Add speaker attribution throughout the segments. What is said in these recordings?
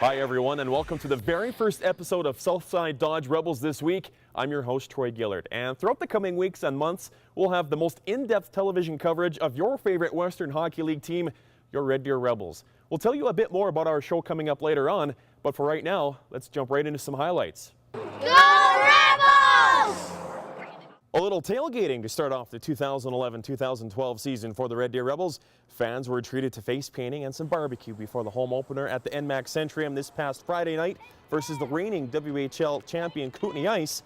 Speaker 1: Hi everyone, and welcome to the very first episode of Southside Dodge Rebels This Week. I'm your host Troy Gillard, and throughout the coming weeks and months, we'll have the most in-depth television coverage of your favorite Western Hockey League team, your Red Deer Rebels. We'll tell you a bit more about our show coming up later on, but for right now, let's jump right into some highlights.
Speaker 2: Go Rebels!
Speaker 1: A little tailgating to start off the 2011-2012 season for the Red Deer Rebels. Fans were treated to face painting and some barbecue before the home opener at the NMAC Centrium this past Friday night versus the reigning WHL champion Kootenay Ice.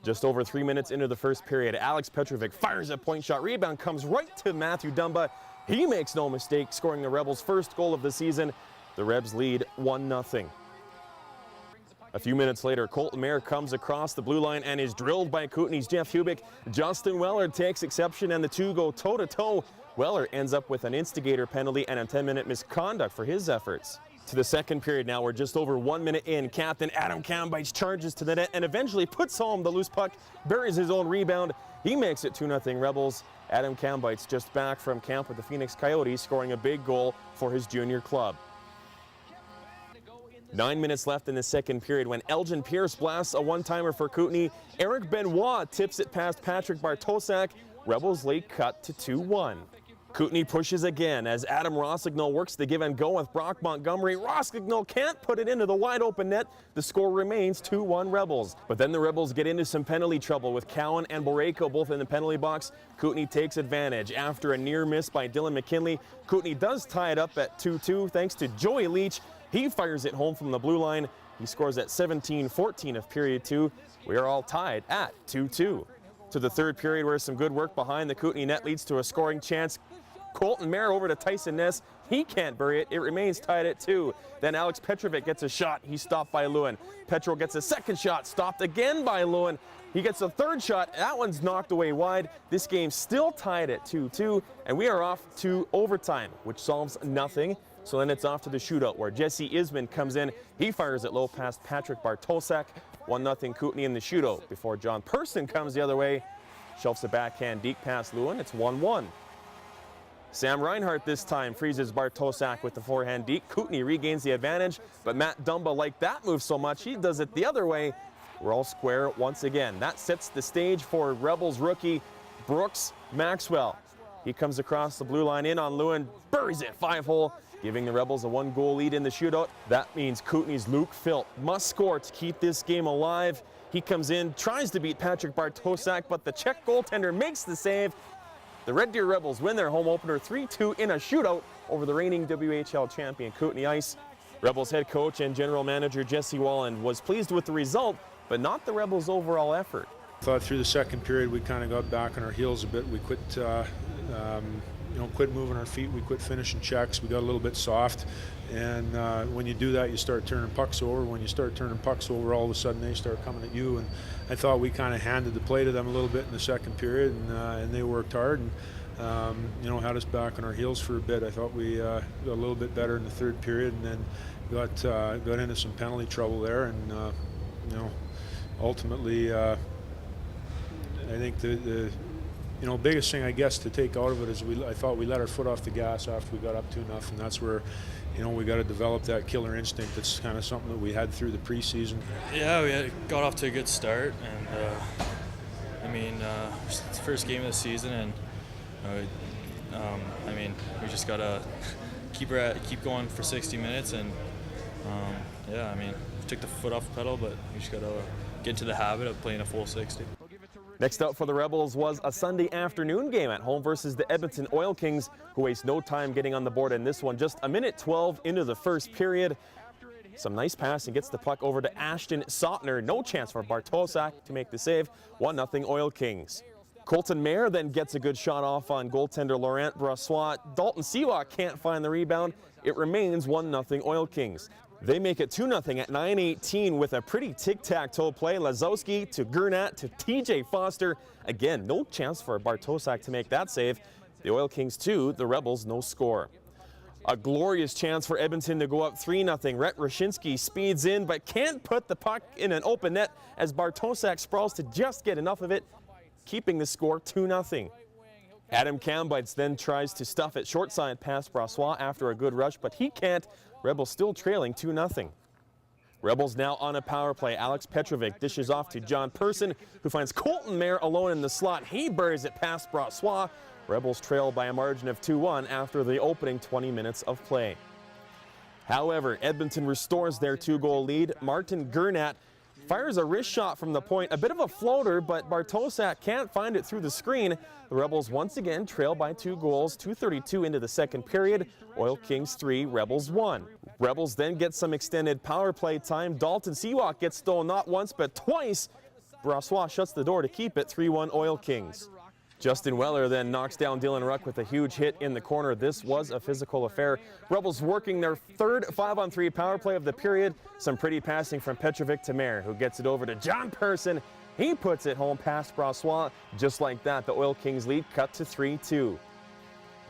Speaker 1: Just over 3 minutes into the first period, Alex Petrovic fires a point shot. Rebound comes right to Matthew Dumba. He makes no mistake, scoring the Rebels' first goal of the season. The Rebs lead 1-0. A few minutes later, Colton Mayer comes across the blue line and is drilled by Kootenay's Jeff Hubick. Justin Weller takes exception and the two go toe-to-toe. Weller ends up with an instigator penalty and a 10-minute misconduct for his efforts. To the second period now, we're just over 1 minute in. Captain Adam Kambeitz charges to the net and eventually puts home the loose puck, buries his own rebound. He makes it 2-0 Rebels. Adam Kambeitz just back from camp with the Phoenix Coyotes, scoring a big goal for his junior club. 9 minutes left in the second period when Elgin Pierce blasts a one-timer for Kootenay. Eric Benoit tips it past Patrick Bartosak. Rebels late cut to 2-1. Kootenay pushes again as Adam Rossignol works the give and go with Brock Montgomery. Rossignol can't put it into the wide open net. The score remains 2-1 Rebels. But then the Rebels get into some penalty trouble with Cowan and Borrego both in the penalty box. Kootenay takes advantage after a near miss by Dylan McKinley. Kootenay does tie it up at 2-2 thanks to Joey Leach. He fires it home from the blue line. He scores at 17-14 of period 2. We are all tied at 2-2. To the third period where some good work behind the Kootenay net leads to a scoring chance. Colton Mayer over to Tyson Ness. He can't bury it. It remains tied at 2. Then Alex Petrovic gets a shot. He's stopped by Lewin. Petro gets a second shot, stopped again by Lewin. He gets a third shot. That one's knocked away wide. This game's still tied at 2-2, and we are off to overtime, which solves nothing. So then it's off to the shootout where Jesse Isman comes in. He fires it low past Patrick Bartosak. 1-0 Kootenay in the shootout before John Person comes the other way. Shelves a backhand deke past Lewin. It's 1-1. Sam Reinhart this time freezes Bartosak with the forehand deke. Kootenay regains the advantage, but Matt Dumba liked that move so much he does it the other way. We're all square once again. That sets the stage for Rebels rookie Brooks Maxwell. He comes across the blue line in on Lewin, buries it 5-hole, giving the Rebels a 1-goal lead in the shootout. That means Kootenay's Luke Filt must score to keep this game alive. He comes in, tries to beat Patrick Bartosak, but the Czech goaltender makes the save. The Red Deer Rebels win their home opener 3-2 in a shootout over the reigning WHL champion Kootenay Ice. Rebels head coach and general manager Jesse Walland was pleased with the result, but not the Rebels' overall effort.
Speaker 3: I thought through the second period we kind of got back on our heels a bit. We quit quit moving our feet. We quit finishing checks. We got a little bit soft, and when you do that, you start turning pucks over. When you start turning pucks over, all of a sudden they start coming at you. And I thought we kind of handed the play to them a little bit in the second period, and they worked hard and had us back on our heels for a bit. I thought we got a little bit better in the third period, and then got into some penalty trouble there, and ultimately. I think the biggest thing I guess to take out of it is I thought we let our foot off the gas after we got up 2-0. That's where we got to develop that killer instinct. That's kind of something that we had through the preseason.
Speaker 4: Yeah, we got off to a good start, and it's the first game of the season, and we just gotta keep going for 60 minutes, and we took the foot off the pedal, but we just gotta get into the habit of playing a full 60.
Speaker 1: Next up for the Rebels was a Sunday afternoon game at home versus the Edmonton Oil Kings, who waste no time getting on the board in this one. Just a minute 12 into the first period. Some nice passing gets the puck over to Ashton Sotner. No chance for Bartosak to make the save. 1-0 Oil Kings. Colton Mayer then gets a good shot off on goaltender Laurent Brossoit. Dalton Siwak can't find the rebound. It remains 1-0 Oil Kings. They make it 2-0 at 9:18 with a pretty tic-tac-toe play. Lazowski to Gurnat to TJ Foster. Again, no chance for Bartosak to make that save. The Oil Kings 2, the Rebels no score. A glorious chance for Edmonton to go up 3-0. Rhett Rashinsky speeds in but can't put the puck in an open net as Bartosak sprawls to just get enough of it, keeping the score 2-0. Adam Kambeitz then tries to stuff it short side past Brossoit after a good rush, but he can't. Rebels still trailing 2-0. Rebels now on a power play. Alex Petrovic dishes off to John Person, who finds Colton Mayer alone in the slot. He buries it past Brassois. Rebels trail by a margin of 2-1 after the opening 20 minutes of play. However, Edmonton restores their 2-goal lead. Martin Gernat fires a wrist shot from the point, a bit of a floater, but Bartosak can't find it through the screen. The Rebels once again trail by 2 goals, 2:32 into the second period. Oil Kings 3, Rebels 1. Rebels then get some extended power play time. Dalton Seawalk gets stolen not once but twice. Brassois shuts the door to keep it 3-1 Oil Kings. Justin Weller then knocks down Dylan Ruck with a huge hit in the corner. This was a physical affair. Rebels working their third 5-on-3 power play of the period. Some pretty passing from Petrovic to Mayer, who gets it over to John Person. He puts it home past Brassois. Just like that, the Oil Kings lead cut to 3-2.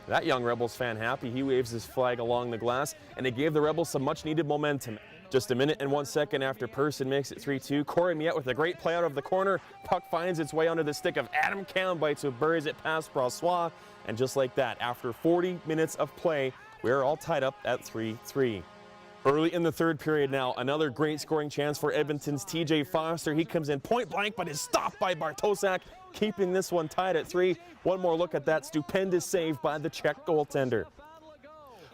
Speaker 1: That young Rebels fan happy. He waves his flag along the glass, and it gave the Rebels some much-needed momentum. Just a minute and 1 second after Person makes it 3-2, Corey Miette with a great play out of the corner. Puck finds its way under the stick of Adam Cambites, who buries it past Brassois. And just like that, after 40 minutes of play, we're all tied up at 3-3. Early in the third period now, another great scoring chance for Edmonton's TJ Foster. He comes in point blank, but is stopped by Bartosak, keeping this one tied at 3. One more look at that stupendous save by the Czech goaltender.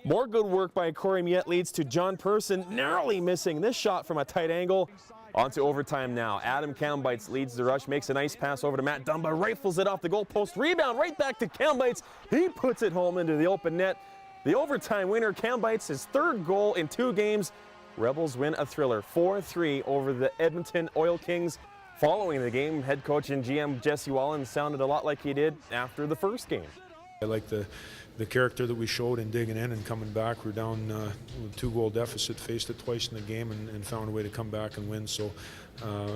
Speaker 1: More good work by Corey Miette leads to John Person narrowly missing this shot from a tight angle. On to overtime now. Adam Cambites leads the rush, makes a nice pass over to Matt Dumba, rifles it off the goalpost, rebound right back to Cambites. He puts it home into the open net. The overtime winner, Cambites, his third goal in 2 games. Rebels win a thriller 4-3 over the Edmonton Oil Kings. Following the game, head coach and GM Jesse Wallen sounded a lot like he did after the first game.
Speaker 3: I like the character that we showed in digging in and coming back. We're down with a 2-goal deficit, faced it twice in the game, and found a way to come back and win. So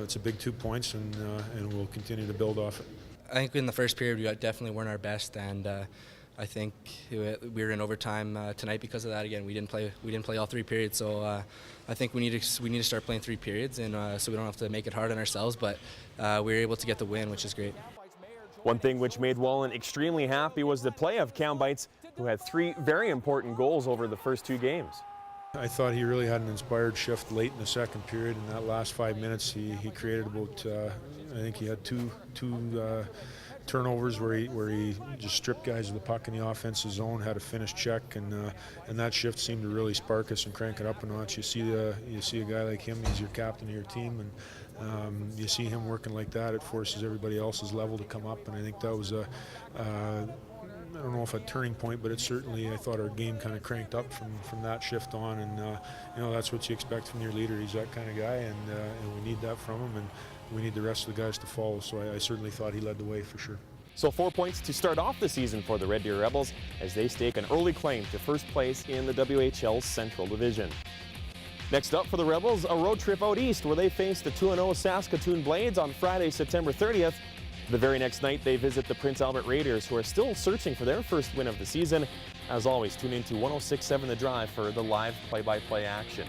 Speaker 3: it's a big 2 points, and we'll continue to build off it.
Speaker 2: I think in the first period we definitely weren't our best, and I think we were in overtime tonight because of that. Again, we didn't play all 3 periods, so I think we need to start playing 3 periods, and so we don't have to make it hard on ourselves. But we were able to get the win, which is great.
Speaker 1: One thing which made Wallen extremely happy was the play of Cambites, who had 3 very important goals over the first 2 games.
Speaker 3: I thought he really had an inspired shift late in the second period. In that last 5 minutes, he created about, I think he had two turnovers where he just stripped guys of the puck in the offensive zone, had a finished check, and that shift seemed to really spark us and crank it up a notch. You see a guy like him, he's your captain of your team, and you see him working like that, it forces everybody else's level to come up, and I think that was I don't know if a turning point, but it certainly, I thought our game kind of cranked up from that shift on, and you know, that's what you expect from your leader. He's that kind of guy, and we need that from him, and we need the rest of the guys to follow. So I certainly thought he led the way for sure.
Speaker 1: So 4 points to start off the season for the Red Deer Rebels as they stake an early claim to first place in the WHL's Central Division. Next up for the Rebels, a road trip out east where they face the 2-0 Saskatoon Blades on Friday, September 30th. The very next night, they visit the Prince Albert Raiders, who are still searching for their first win of the season. As always, tune into 106.7 The Drive for the live play-by-play action.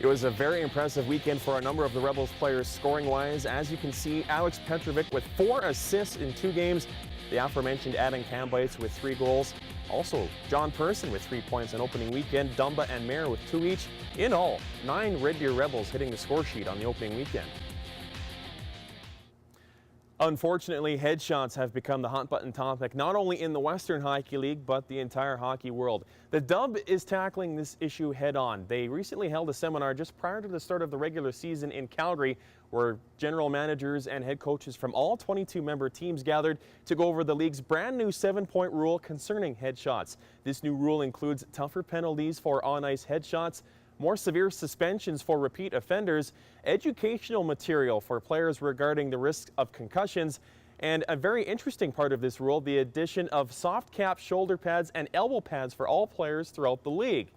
Speaker 1: It was a very impressive weekend for a number of the Rebels players scoring-wise. As you can see, Alex Petrovic with 4 assists in 2 games. The aforementioned Adam Cambites with 3 goals. Also, John Person with 3 points on opening weekend. Dumba and Mayer with 2 each. In all, 9 Red Deer Rebels hitting the score sheet on the opening weekend. Unfortunately, headshots have become the hot button topic not only in the Western Hockey League, but the entire hockey world. The Dub is tackling this issue head on. They recently held a seminar just prior to the start of the regular season in Calgary, where general managers and head coaches from all 22 member teams gathered to go over the league's brand new 7-point rule concerning headshots. This new rule includes tougher penalties for on-ice headshots, more severe suspensions for repeat offenders, educational material for players regarding the risk of concussions, and a very interesting part of this rule, the addition of soft cap shoulder pads and elbow pads for all players throughout the league.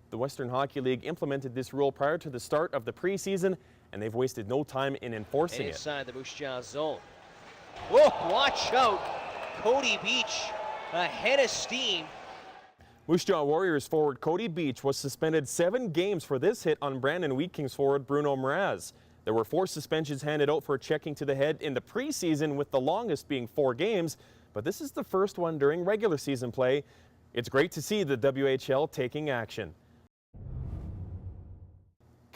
Speaker 1: The Western Hockey League implemented this rule prior to the start of the preseason, and they've wasted no time in enforcing it.
Speaker 5: Inside the Moose Jaw zone. Whoa, watch out. Cody Beach ahead of steam.
Speaker 1: Moose Jaw Warriors forward Cody Beach was suspended 7 games for this hit on Brandon Wheat Kings forward Bruno Mraz. There were 4 suspensions handed out for checking to the head in the preseason, with the longest being 4 games, but this is the first one during regular season play. It's great to see the WHL taking action.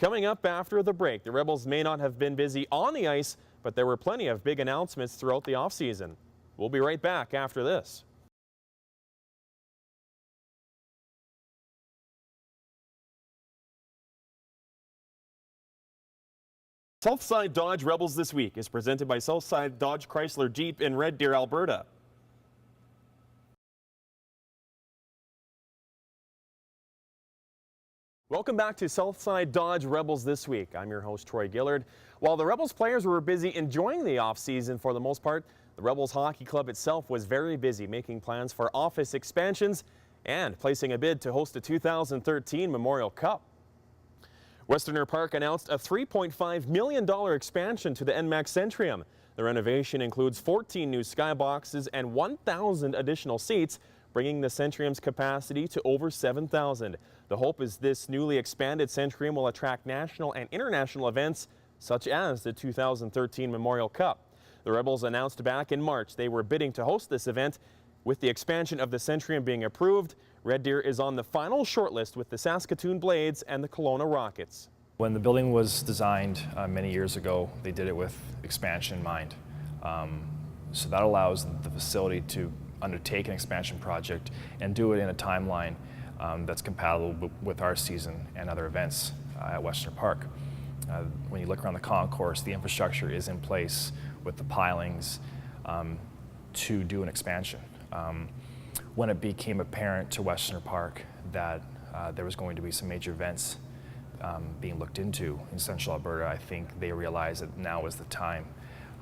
Speaker 1: Coming up after the break, the Rebels may not have been busy on the ice, but there were plenty of big announcements throughout the offseason. We'll be right back after this. Southside Dodge Rebels This Week is presented by Southside Dodge Chrysler Jeep in Red Deer, Alberta. Welcome back to Southside Dodge Rebels This Week. I'm your host, Troy Gillard. While the Rebels players were busy enjoying the offseason for the most part, the Rebels Hockey Club itself was very busy making plans for office expansions and placing a bid to host the 2013 Memorial Cup. Westerner Park announced a $3.5 million expansion to the NMAX Centrium. The renovation includes 14 new skyboxes and 1,000 additional seats, bringing the Centrium's capacity to over 7,000. The hope is this newly expanded Centrium will attract national and international events such as the 2013 Memorial Cup. The Rebels announced back in March they were bidding to host this event. With the expansion of the Centrium being approved, Red Deer is on the final shortlist with the Saskatoon Blades and the Kelowna Rockets.
Speaker 6: When the building was designed many years ago, they did it with expansion in mind. So that allows the facility to undertake an expansion project and do it in a timeline that's compatible with our season and other events at Westerner Park. When you look around the concourse, the infrastructure is in place with the pilings to do an expansion. When it became apparent to Westerner Park that there was going to be some major events being looked into in Central Alberta, I think they realized that now was the time.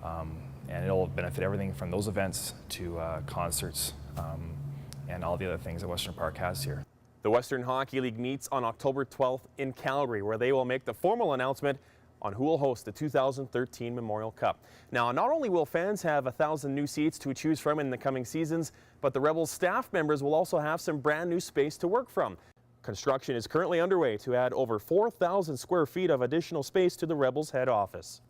Speaker 6: And it'll benefit everything from those events to concerts and all the other things that Westerner Park has here.
Speaker 1: The Western Hockey League meets on October 12th in Calgary, where they will make the formal announcement on who will host the 2013 Memorial Cup. Now, not only will fans have 1,000 new seats to choose from in the coming seasons, but the Rebels staff members will also have some brand new space to work from. Construction is currently underway to add over 4,000 square feet of additional space to the Rebels head office.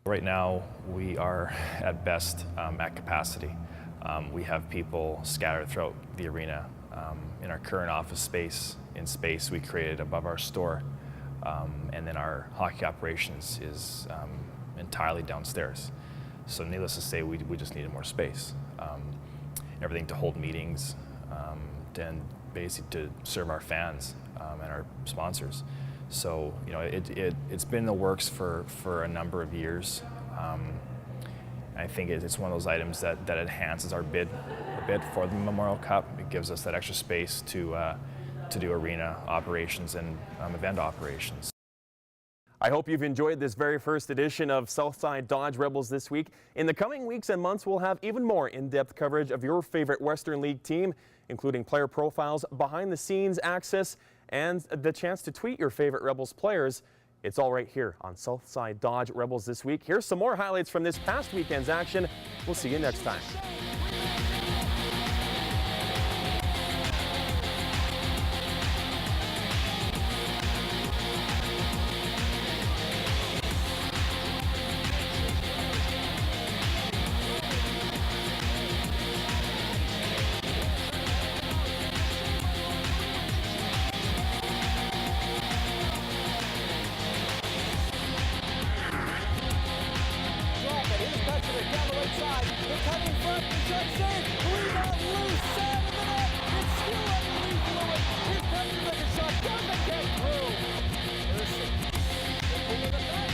Speaker 6: Right now, we are at best at capacity. We have people scattered throughout the arena. In our current office space, we created above our store, and then our hockey operations is entirely downstairs. So needless to say, we just needed more space. Everything to hold meetings, and basically to serve our fans and our sponsors. So, you know, it's been in the works for a number of years. I think it's one of those items that enhances our bid a bit for the Memorial Cup. It gives us that extra space to do arena operations and event operations.
Speaker 1: I hope you've enjoyed this very first edition of Southside Dodge Rebels This Week. In the coming weeks and months, we'll have even more in-depth coverage of your favorite Western League team, including player profiles, behind-the-scenes access, and the chance to tweet your favorite Rebels players. It's all right here on Southside Dodge Rebels This Week. Here's some more highlights from this past weekend's action. We'll see you next time.
Speaker 7: Down the right side, they're coming front, the shot saved, rebound loose, side of the net, it's still underneath Lewis, here comes the shot, doesn't get through. Mercy, into the back.